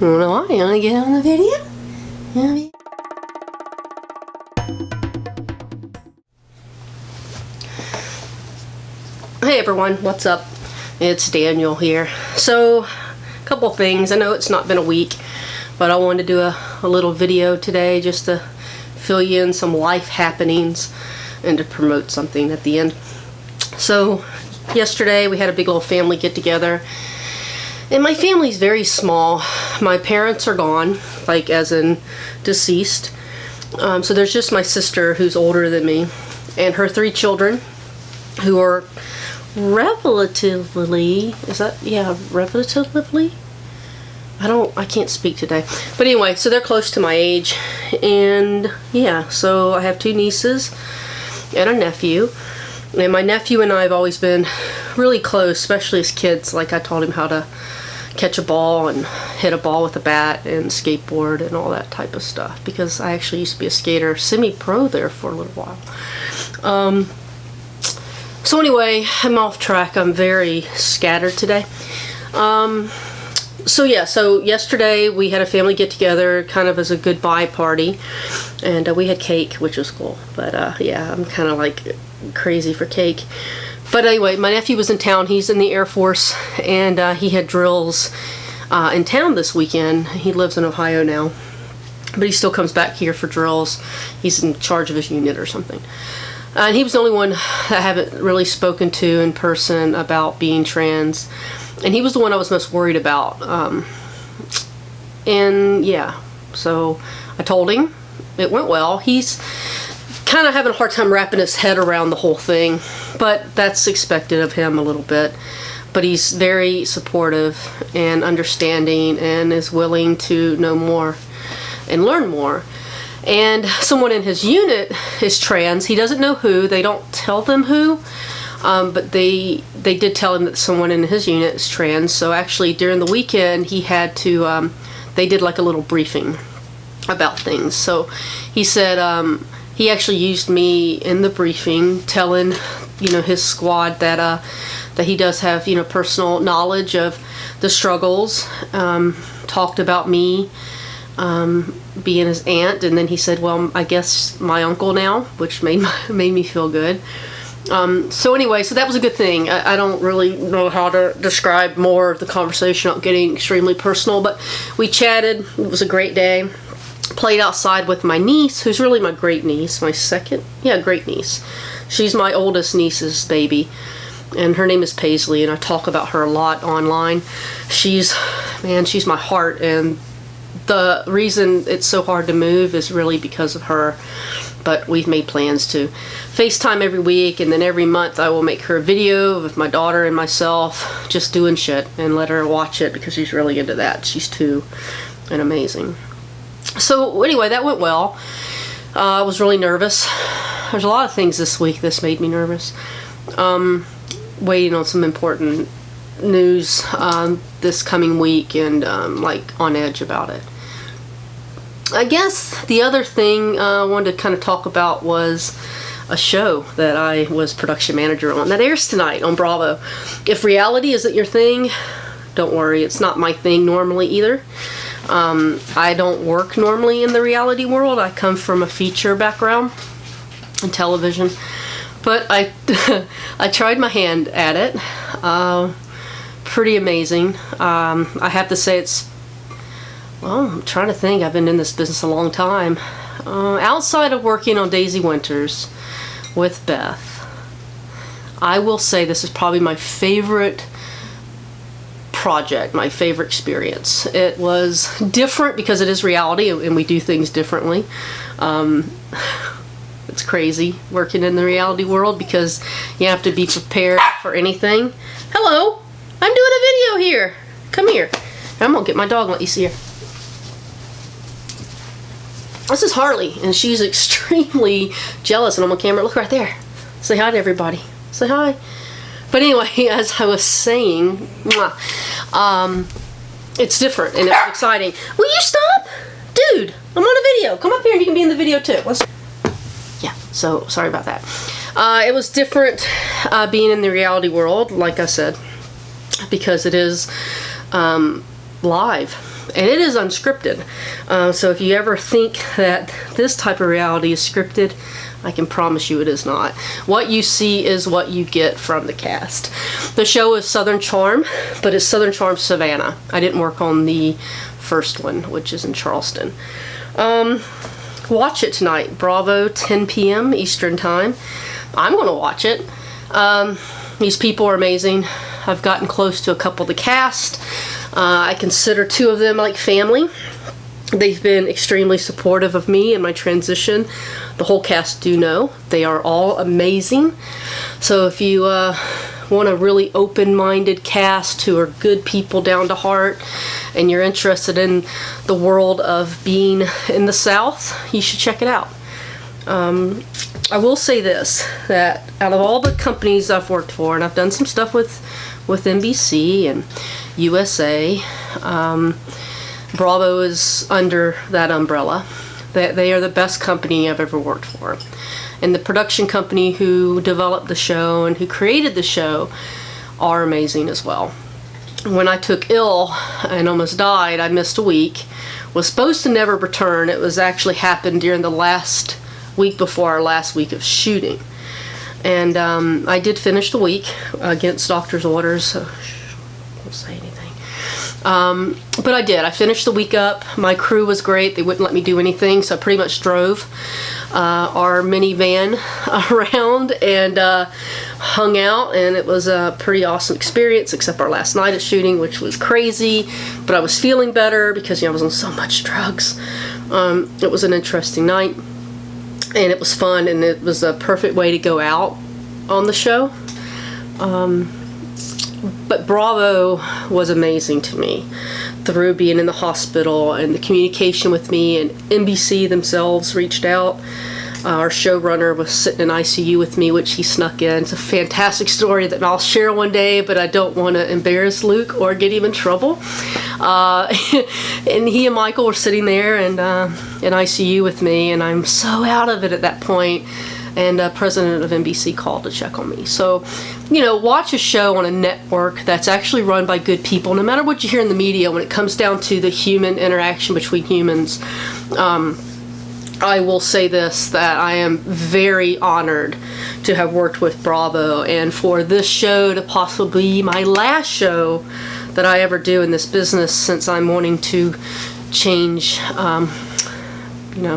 Wanna what? You wanna get on the video? Yeah. Hey everyone, what's up? It's Daniel here. So, a couple things. I know it's not been a week, but I wanted to do a little video today just to fill you in some life happenings and to promote something at the end. So, yesterday we had a big old family get together. And my family's very small. My parents are gone, like as in deceased. So there's just my sister who's older than me and her 3 children who are relatively, relatively? I can't speak today. But anyway, so they're close to my age. And yeah, so I have 2 nieces and a nephew. And my nephew and I have always been really close, especially as kids. Like I taught him how to catch a ball and hit a ball with a bat and skateboard and all that type of stuff, because I actually used to be a skater, semi-pro there for a little while. So anyway, I'm off track. I'm very scattered today. So yesterday we had a family get together kind of as a goodbye party, and we had cake, which was cool. But yeah, I'm kind of like crazy for cake. But anyway, my nephew was in town. He's in the Air Force, and he had drills in town this weekend. He lives in Ohio now, but he still comes back here for drills. He's in charge of his unit or something. And he was the only one that I haven't really spoken to in person about being trans. And he was the one I was most worried about. And yeah, so I told him it went well. He's kind of having a hard time wrapping his head around the whole thing, but that's expected of him a little bit. But he's very supportive and understanding and is willing to know more and learn more. And someone in his unit is trans. He doesn't know who. They don't tell them who, but they did tell him that someone in his unit is trans. So actually during the weekend he had to, they did like a little briefing about things. So he said, he actually used me in the briefing, telling, his squad that he does have, personal knowledge of the struggles. Talked about me being his aunt, and then he said, well, I guess my uncle now, which made me feel good. So anyway, so that was a good thing. I don't really know how to describe more of the conversation without getting extremely personal, but we chatted. It was a great day. Played outside with my niece, who's really my great niece, my great niece. She's my oldest niece's baby, and her name is Paisley, and I talk about her a lot online. She's my heart, and the reason it's so hard to move is really because of her. But we've made plans to FaceTime every week, and then every month I will make her a video of my daughter and myself just doing shit and let her watch it, because she's really into that. She's 2 and amazing. So anyway, that went well. I was really nervous. There's a lot of things this week that's made me nervous. Waiting on some important news this coming week, and like on edge about it. I guess the other thing I wanted to kind of talk about was a show that I was production manager on that airs tonight on Bravo. If reality isn't your thing, don't worry, it's not my thing normally either. I don't work normally in the reality world. I come from a feature background in television, but I tried my hand at it. Pretty amazing. I have to say I'm trying to think. I've been in this business a long time. Outside of working on Daisy Winters with Beth, I will say this is probably my favorite project, my favorite experience. It was different because it is reality and we do things differently. It's crazy working in the reality world because you have to be prepared for anything. Hello, I'm doing a video here. Come here. I'm gonna get my dog and let you see her. This is Harley, and she's extremely jealous, and I'm on camera. Look right there. Say hi to everybody. Say hi. But anyway, as I was saying, it's different and it's exciting. Will you stop? Dude, I'm on a video. Come up here and you can be in the video too. Yeah, so sorry about that. It was different being in the reality world, like I said, because it is live. and it is unscripted. So if you ever think that this type of reality is scripted, I can promise you it is not. What you see is what you get from the cast. The show is Southern Charm, but it's Southern Charm Savannah. I didn't work on the first one, which is in Charleston. Watch it tonight. Bravo, 10 p.m. Eastern Time. I'm going to watch it. These people are amazing. I've gotten close to a couple of the cast. I consider 2 of them like family. They've been extremely supportive of me and my transition. The whole cast do know. They are all amazing. So if you want a really open-minded cast who are good people down to heart, and you're interested in the world of being in the South, you should check it out. I will say this, that out of all the companies I've worked for, and I've done some stuff with NBC and USA, Bravo is under that umbrella. They are the best company I've ever worked for. And the production company who developed the show and who created the show are amazing as well. When I took ill and almost died, I missed a week. Was supposed to never return. It was actually happened during the last week before our last week of shooting. And I did finish the week against doctor's orders, so I won't say anything. But I did. I finished the week up. My crew was great. They wouldn't let me do anything, so I pretty much drove our minivan around and hung out, and it was a pretty awesome experience, except our last night of shooting, which was crazy, but I was feeling better because I was on so much drugs. It was an interesting night, and it was fun, and it was a perfect way to go out on the show. But Bravo was amazing to me through being in the hospital and the communication with me, and NBC themselves reached out. Our showrunner was sitting in ICU with me, which he snuck in. It's a fantastic story that I'll share one day, but I don't want to embarrass Luke or get him in trouble. And he and Michael were sitting there and in ICU with me, and I'm so out of it at that point. And president of NBC called to check on me. So, watch a show on a network that's actually run by good people. No matter what you hear in the media, when it comes down to the human interaction between humans, I will say this, that I am very honored to have worked with Bravo, and for this show to possibly be my last show that I ever do in this business, since I'm wanting to change,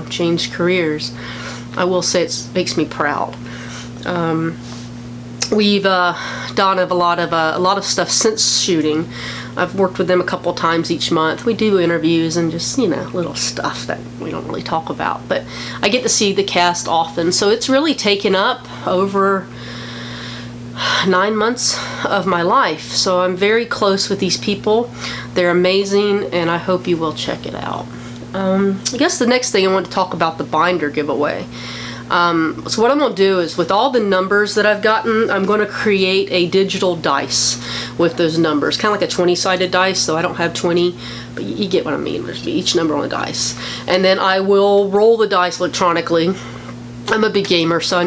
change careers. I will say it makes me proud. We've done a lot of stuff since shooting. I've worked with them a couple times each month. We do interviews and just little stuff that we don't really talk about. But I get to see the cast often, so it's really taken up over 9 months of my life. So I'm very close with these people. They're amazing, and I hope you will check it out. I guess the next thing I want to talk about the binder giveaway. So what I'm going to do is, with all the numbers that I've gotten, I'm going to create a digital dice with those numbers. Kind of like a 20-sided dice, so I don't have 20, but you get what I mean. There's each number on the dice. And then I will roll the dice electronically. I'm a big gamer, so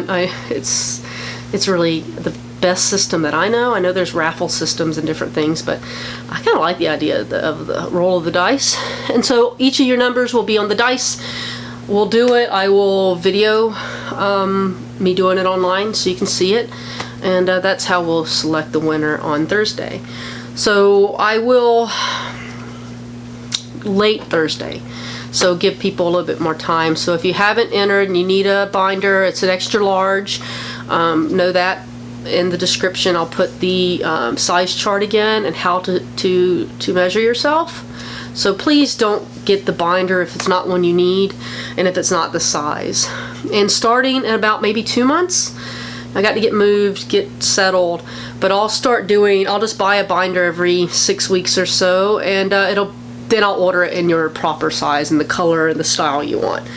it's really the best system that I know. I know there's raffle systems and different things, but I kind of like the idea of the roll of the dice. And so each of your numbers will be on the dice. We'll do it. I will video me doing it online so you can see it, and that's how we'll select the winner on Thursday. So I will late Thursday, so give people a little bit more time. So if you haven't entered and you need a binder, it's an extra large. Know that. In the description I'll put the size chart again and how to measure yourself. So please don't get the binder if it's not one you need and if it's not the size. And starting in about maybe 2 months, I got to get moved, get settled, but I'll just buy a binder every 6 weeks or so, and then I'll order it in your proper size and the color and the style you want.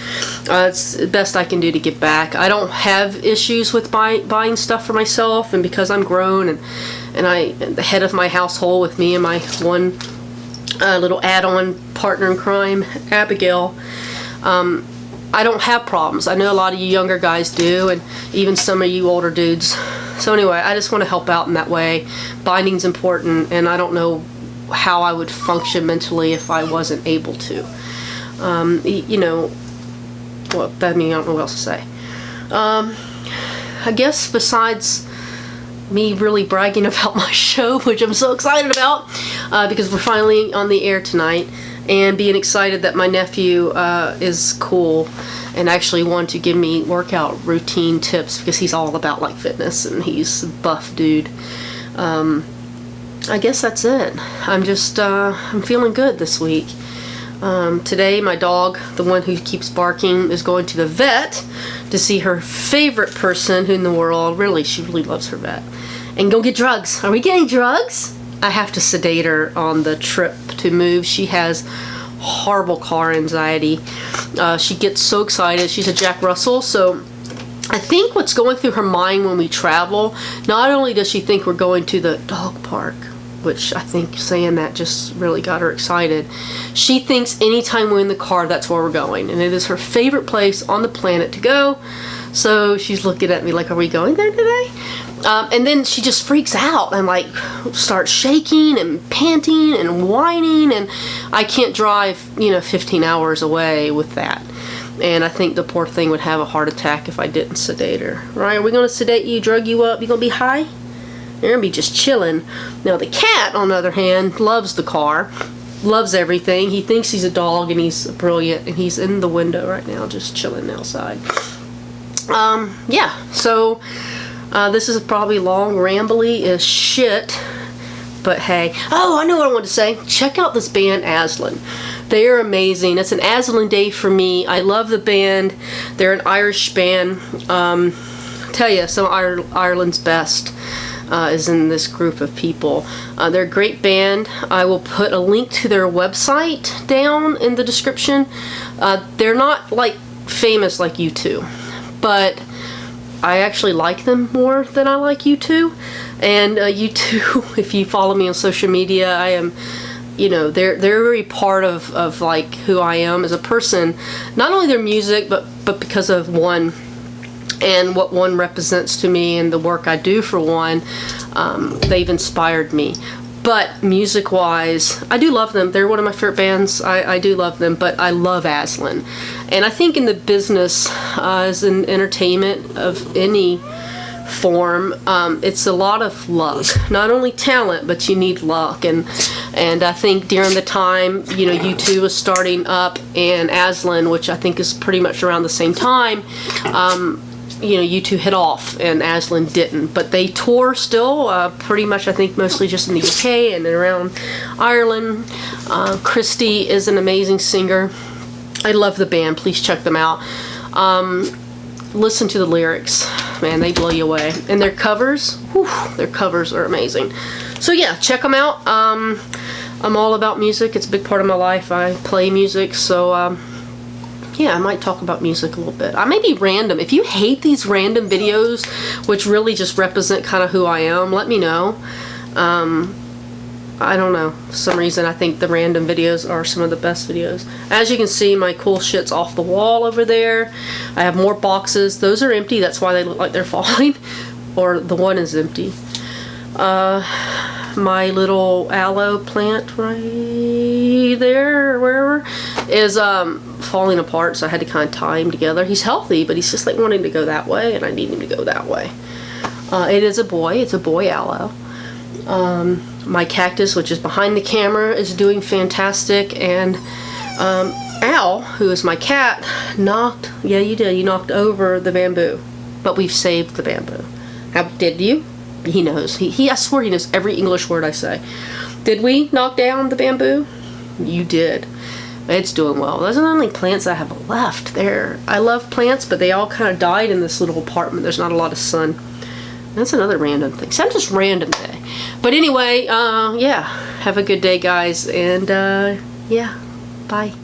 It's the best I can do to get back. I don't have issues with buying stuff for myself, and because I'm grown and I the head of my household with me and my one little add-on partner in crime, Abigail, I don't have problems. I know a lot of you younger guys do, and even some of you older dudes. So anyway, I just want to help out in that way. Binding's important, and I don't know how I would function mentally if I wasn't able to. You know, well, I mean, I don't know what else to say. I guess besides me really bragging about my show, which I'm so excited about, because we're finally on the air tonight, and being excited that my nephew is cool and actually wanted to give me workout routine tips, because he's all about like fitness and he's a buff dude. I guess that's it. I'm just I'm feeling good this week. Today my dog, the one who keeps barking, is going to the vet to see her favorite person in the world. Really, she really loves her vet. And go get drugs. Are we getting drugs? I have to sedate her on the trip to move. She has horrible car anxiety. She gets so excited. She's a Jack Russell, so I think what's going through her mind when we travel, not only does she think we're going to the dog park, which I think saying that just really got her excited, she thinks anytime we're in the car, that's where we're going. And it is her favorite place on the planet to go. So she's looking at me like, are we going there today? And then she just freaks out and like starts shaking and panting and whining, and I can't drive, 15 hours away with that. And I think the poor thing would have a heart attack if I didn't sedate her. Right? Are we going to sedate you, drug you up? You going to be high? You're going to be just chilling. Now the cat, on the other hand, loves the car, loves everything. He thinks he's a dog and he's brilliant, and he's in the window right now just chilling outside. Yeah, so this is probably long, rambly as shit, but hey. Oh, I know what I want to say. Check out this band, Aslan. They are amazing. It's an Aslan day for me. I love the band. They're an Irish band. Tell you, some of Ireland's best is in this group of people. They're a great band. I will put a link to their website down in the description. They're not like famous like U2, but I actually like them more than I like U2. And U2, if you follow me on social media, I am, they're very part of like who I am as a person. Not only their music, but because of One and what One represents to me and the work I do for One. They've inspired me. But music-wise, I do love them. They're one of my favorite bands. I do love them, but I love Aslan. And I think in the business, as in entertainment of any form, it's a lot of luck. Not only talent, but you need luck. And I think during the time, U2 was starting up, and Aslan, which I think is pretty much around the same time, U2 hit off and Aslan didn't, but they tour still, pretty much I think mostly just in the UK and around Ireland. Christy is an amazing singer. I love the band. Please check them out. Listen to the lyrics. Man, they blow you away. And their covers, their covers are amazing. So yeah, check them out. I'm all about music. It's a big part of my life. I play music, so yeah, I might talk about music a little bit. I may be random. If you hate these random videos, which really just represent kind of who I am, let me know. I don't know. For some reason, I think the random videos are some of the best videos. As you can see, my cool shit's off the wall over there. I have more boxes. Those are empty. That's why they look like they're falling. Or the one is empty. My little aloe plant right there, wherever, is falling apart, so I had to kind of tie him together. He's healthy, but he's just like wanting to go that way, and I need him to go that way. It is a boy. It's a boy aloe. My cactus, which is behind the camera, is doing fantastic, and Al, who is my cat, knocked over the bamboo, but we've saved the bamboo. How did you? He knows. I swear he knows every English word I say. Did we knock down the bamboo? You did. It's doing well. Those are the only plants I have left there. I love plants, but they all kind of died in this little apartment. There's not a lot of sun. That's another random thing. So I'm just random day. But anyway, yeah. Have a good day, guys. And, yeah. Bye.